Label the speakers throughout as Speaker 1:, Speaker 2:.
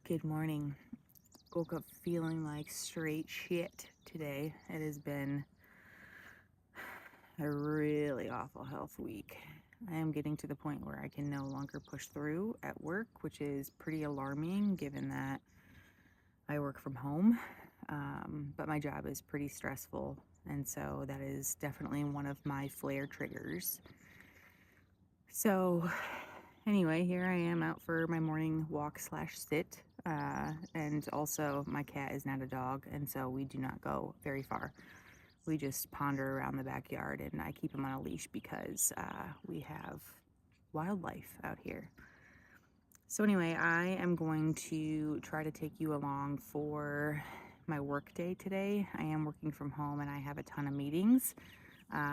Speaker 1: Good morning. Woke up feeling like straight shit today. It has been a really awful health week. I am getting to the point where I can no longer push through at work, which is pretty alarming given that I work from home. But my job is pretty stressful, and so that is definitely one of my flare triggers. So, anyway, here I am out for my morning walk slash sit. And also, my cat is not a dog, and so we do not go very far. We just ponder around the backyard, and I keep him on a leash because we have wildlife out here. So, anyway, I am going to try to take you along for my work day today. I am working from home and I have a ton of meetings.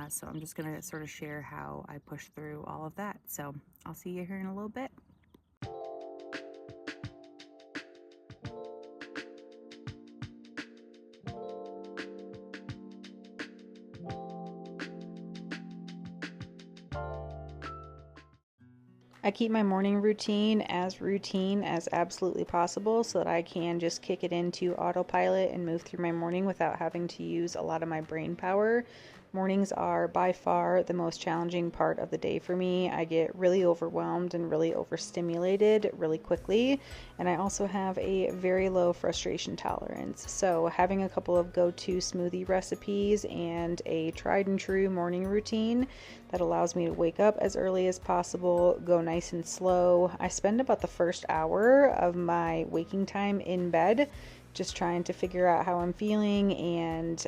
Speaker 1: So I'm just going to sort of share how I push through all of that. So I'll see you here in a little bit.
Speaker 2: I keep my morning routine as absolutely possible so that I can just kick it into autopilot and move through my morning without having to use a lot of my brain power. Mornings are by far the most challenging part of the day for me. I get really overwhelmed and really overstimulated really quickly, and I also have a very low frustration tolerance. So having a couple of go-to smoothie recipes and a tried and true morning routine that allows me to wake up as early as possible, go nice and slow. I spend about the first hour of my waking time in bed just trying to figure out how I'm feeling and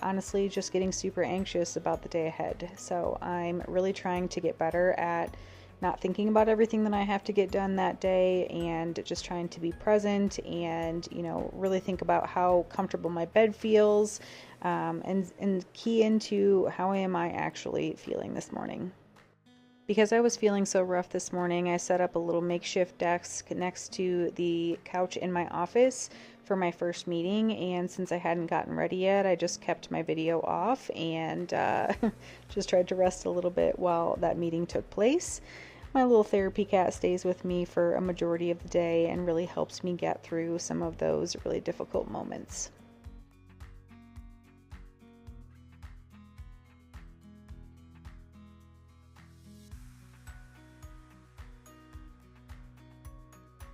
Speaker 2: honestly just getting super anxious about the day ahead. So I'm really trying to get better at not thinking about everything that I have to get done that day and just trying to be present and, really think about how comfortable my bed feels and key into how am I actually feeling this morning. Because I was feeling so rough this morning, I set up a little makeshift desk next to the couch in my office for my first meeting, and since I hadn't gotten ready yet, I just kept my video off and just tried to rest a little bit while that meeting took place. My little therapy cat stays with me for a majority of the day and really helps me get through some of those really difficult moments.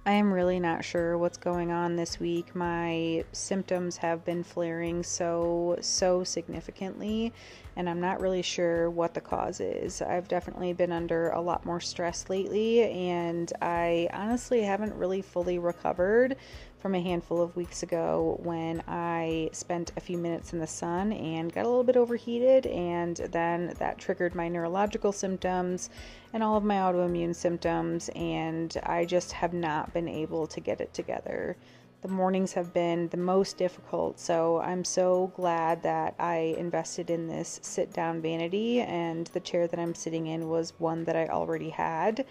Speaker 2: I am really not sure what's going on this week. My symptoms have been flaring so significantly, and I'm not really sure what the cause is. I've definitely been under a lot more stress lately, and I honestly haven't really fully recovered from a handful of weeks ago when I spent a few minutes in the sun and got a little bit overheated, and then that triggered my neurological symptoms and all of my autoimmune symptoms, and I just have not been able to get it together. The mornings have been the most difficult, so I'm so glad that I invested in this sit down vanity, and the chair that I'm sitting in was one that I already had,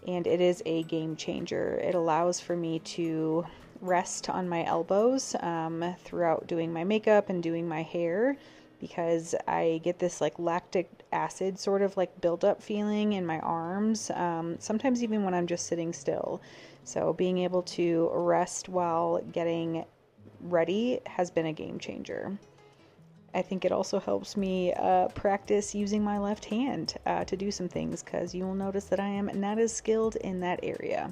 Speaker 2: and it is a game changer. It allows for me to rest on my elbows throughout doing my makeup and doing my hair, because I get this like lactic acid sort of like buildup feeling in my arms, sometimes even when I'm just sitting still. So being able to rest while getting ready has been a game changer. I think it also helps me practice using my left hand to do some things, because you will notice that I am not as skilled in that area.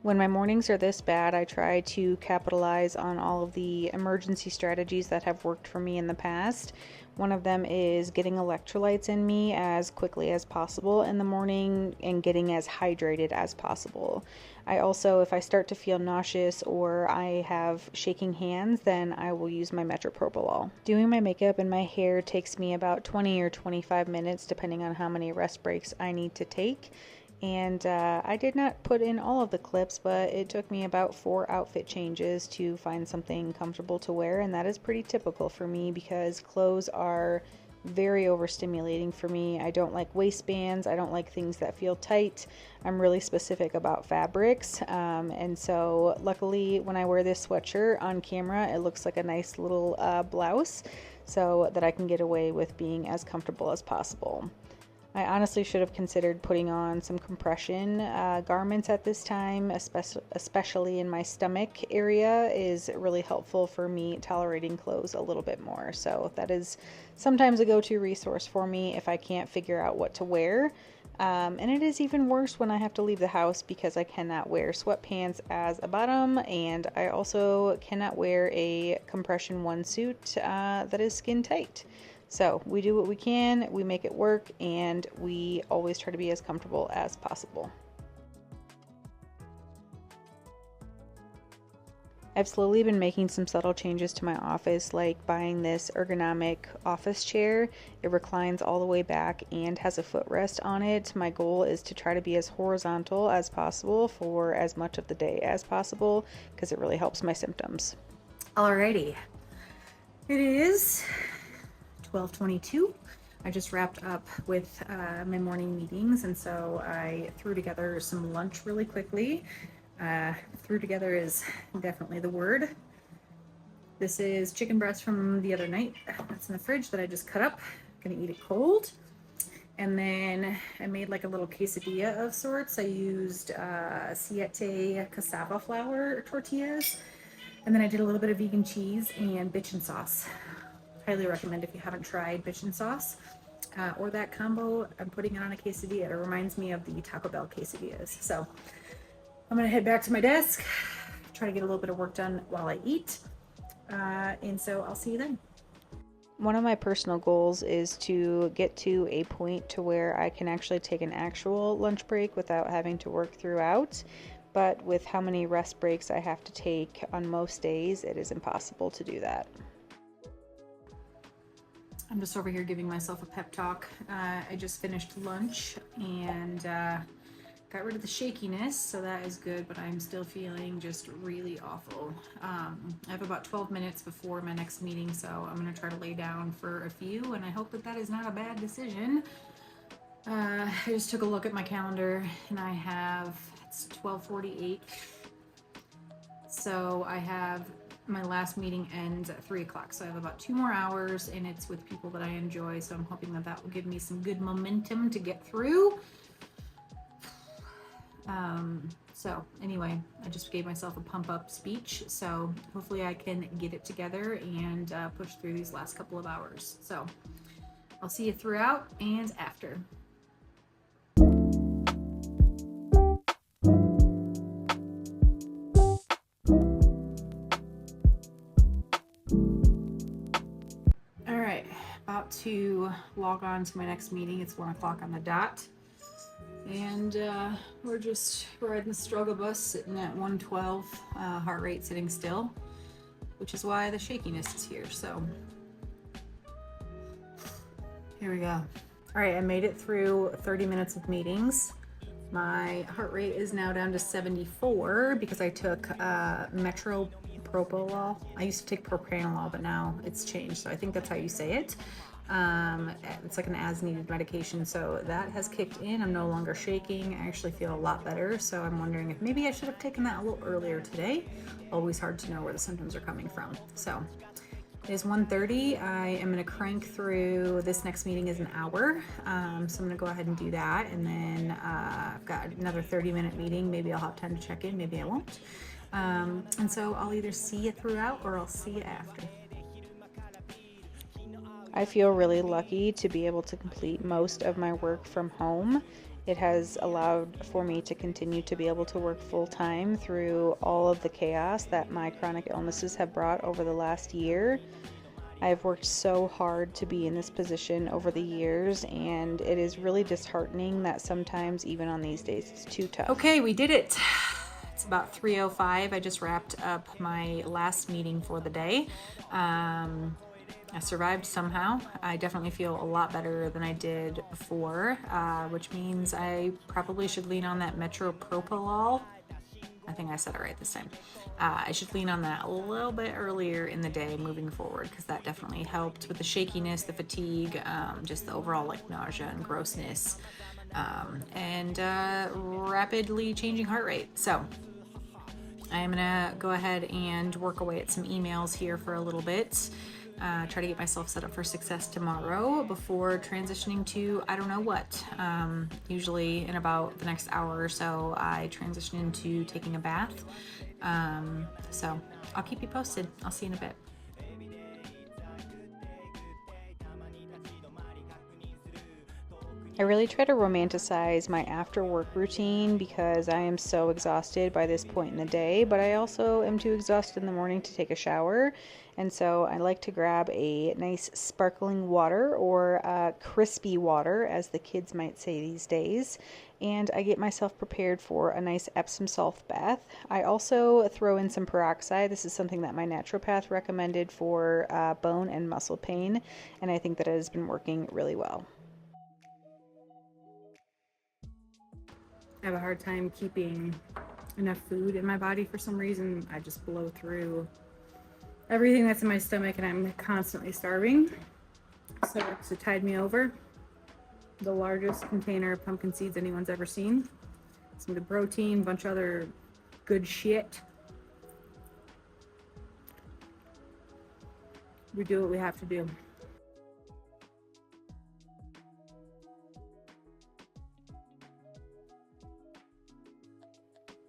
Speaker 2: When my mornings are this bad, I try to capitalize on all of the emergency strategies that have worked for me in the past. One of them is getting electrolytes in me as quickly as possible in the morning and getting as hydrated as possible. I also, if I start to feel nauseous or I have shaking hands, then I will use my metropropyl. Doing my makeup and my hair takes me about 20 or 25 minutes depending on how many rest breaks I need to take. And I did not put in all of the clips, but it took me about 4 outfit changes to find something comfortable to wear, and that is pretty typical for me because clothes are very overstimulating for me. I don't like waistbands. I don't like things that feel tight. I'm really specific about fabrics. And so luckily when I wear this sweatshirt on camera, it looks like a nice little blouse so that I can get away with being as comfortable as possible. I honestly should have considered putting on some compression garments at this time, especially in my stomach area, is really helpful for me tolerating clothes a little bit more. So that is sometimes a go-to resource for me if I can't figure out what to wear. And it is even worse when I have to leave the house because I cannot wear sweatpants as a bottom, and I also cannot wear a compression one suit that is skin tight. So we do what we can, we make it work, and we always try to be as comfortable as possible. I've slowly been making some subtle changes to my office, like buying this ergonomic office chair. It reclines all the way back and has a footrest on it. My goal is to try to be as horizontal as possible for as much of the day as possible because it really helps my symptoms.
Speaker 1: Alrighty. It is 12:22. I just wrapped up with my morning meetings, and so I threw together some lunch really quickly. Threw together is definitely the word. This is chicken breast from the other night. That's in the fridge that I just cut up. Gonna eat it cold. And then I made like a little quesadilla of sorts. I used siete cassava flour tortillas. And then I did a little bit of vegan cheese and bitchin sauce. Highly recommend if you haven't tried bitchin sauce or that combo. I'm putting it on a quesadilla. It reminds me of the Taco Bell quesadillas. So I'm gonna head back to my desk, try to get a little bit of work done while I eat. And so I'll see you then.
Speaker 2: One of my personal goals is to get to a point to where I can actually take an actual lunch break without having to work throughout. But with how many rest breaks I have to take on most days, it is impossible to do that.
Speaker 1: I'm just over here giving myself a pep talk. I just finished lunch and got rid of the shakiness, so that is good, but I'm still feeling just really awful. I have about 12 minutes before my next meeting, so I'm gonna try to lay down for a few, and I hope that that is not a bad decision. I just took a look at my calendar, and I have, it's 12:48, so I have, my last meeting ends at 3 o'clock, so I have about 2 more hours, and it's with people that I enjoy, so I'm hoping that that will give me some good momentum to get through. So anyway, I just gave myself a pump up speech, so hopefully I can get it together and push through these last couple of hours. So I'll see you throughout and after. All right, about to log on to my next meeting. It's 1 o'clock on the dot. And we're just riding the struggle bus, sitting at 112, heart rate sitting still, which is why the shakiness is here. So here we go. All right, I made it through 30 minutes of meetings. My heart rate is now down to 74 because I took metropropolol. I used to take propranolol, but now it's changed, so I think that's how you say it. It's like an as-needed medication, so that has kicked in. I'm no longer shaking. I actually feel a lot better, so I'm wondering if maybe I should have taken that a little earlier today. Always hard to know where the symptoms are coming from. So it is 1:30. I am going to crank through. This next meeting is an hour, so I'm going to go ahead and do that, and then I've got another 30-minute meeting. Maybe I'll have time to check in, maybe I won't. And so I'll either see you throughout or I'll see you after.
Speaker 2: I feel really lucky to be able to complete most of my work from home. It has allowed for me to continue to be able to work full time through all of the chaos that my chronic illnesses have brought over the last year. I have worked so hard to be in this position over the years, and it is really disheartening that sometimes, even on these days, it's too tough.
Speaker 1: Okay, we did it. It's about 3:05. I just wrapped up my last meeting for the day. I survived somehow. I definitely feel a lot better than I did before, which means I probably should lean on that metropropolol. I think I said it right this time. I should lean on that a little bit earlier in the day moving forward, because that definitely helped with the shakiness, the fatigue, just the overall like nausea and grossness, and rapidly changing heart rate. So I'm gonna go ahead and work away at some emails here for a little bit. try to get myself set up for success tomorrow before transitioning to I don't know what. Usually in about the next hour or so, I transition into taking a bath. So I'll keep you posted. I'll see you in a bit.
Speaker 2: I really try to romanticize my after work routine because I am so exhausted by this point in the day, but I also am too exhausted in the morning to take a shower. And so I like to grab a nice sparkling water or crispy water, as the kids might say these days. And I get myself prepared for a nice Epsom salt bath. I also throw in some peroxide. This is something that my naturopath recommended for bone and muscle pain, and I think that it has been working really well.
Speaker 1: I have a hard time keeping enough food in my body for some reason. I just blow through everything that's in my stomach and I'm constantly starving. So it tied me over. The largest container of pumpkin seeds anyone's ever seen. Some good protein, a bunch of other good shit. We do what we have to do.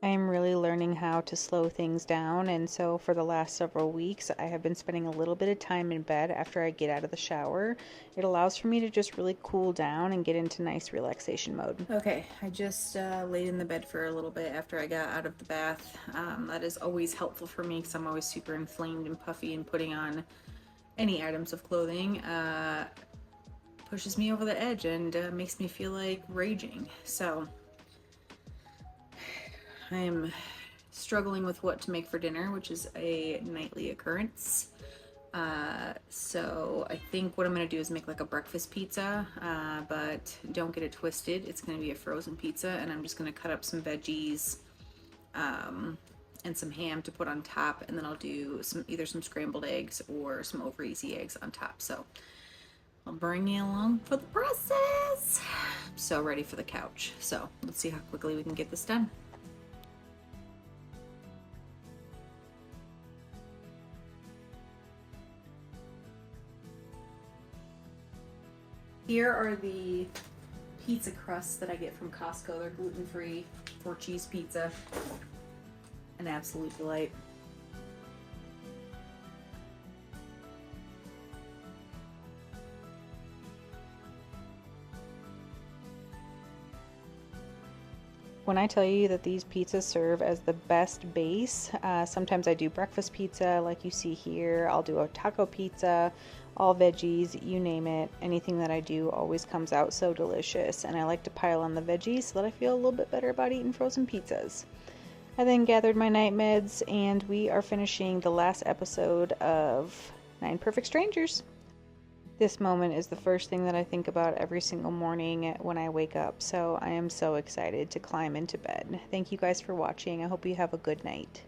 Speaker 2: I am really learning how to slow things down, and so for the last several weeks, I have been spending a little bit of time in bed after I get out of the shower. It allows for me to just really cool down and get into nice relaxation mode.
Speaker 1: Okay, I just laid in the bed for a little bit after I got out of the bath. That is always helpful for me because I'm always super inflamed and puffy, and putting on any items of clothing pushes me over the edge and makes me feel like raging. So I'm struggling with what to make for dinner, which is a nightly occurrence. So I think what I'm going to do is make like a breakfast pizza, but don't get it twisted. It's going to be a frozen pizza, and I'm just going to cut up some veggies and some ham to put on top, and then I'll do either some scrambled eggs or some over easy eggs on top. So I'll bring you along for the process. I'm so ready for the couch. So let's see how quickly we can get this done. Here are the pizza crusts that I get from Costco. They're gluten-free, 4-cheese pizza. An absolute delight.
Speaker 2: When I tell you that these pizzas serve as the best base, sometimes I do breakfast pizza like you see here. I'll do a taco pizza, all veggies, you name it. Anything that I do always comes out so delicious, and I like to pile on the veggies so that I feel a little bit better about eating frozen pizzas. I then gathered my night meds, and we are finishing the last episode of 9 Perfect Strangers. This moment is the first thing that I think about every single morning when I wake up, so I am so excited to climb into bed. Thank you guys for watching. I hope you have a good night.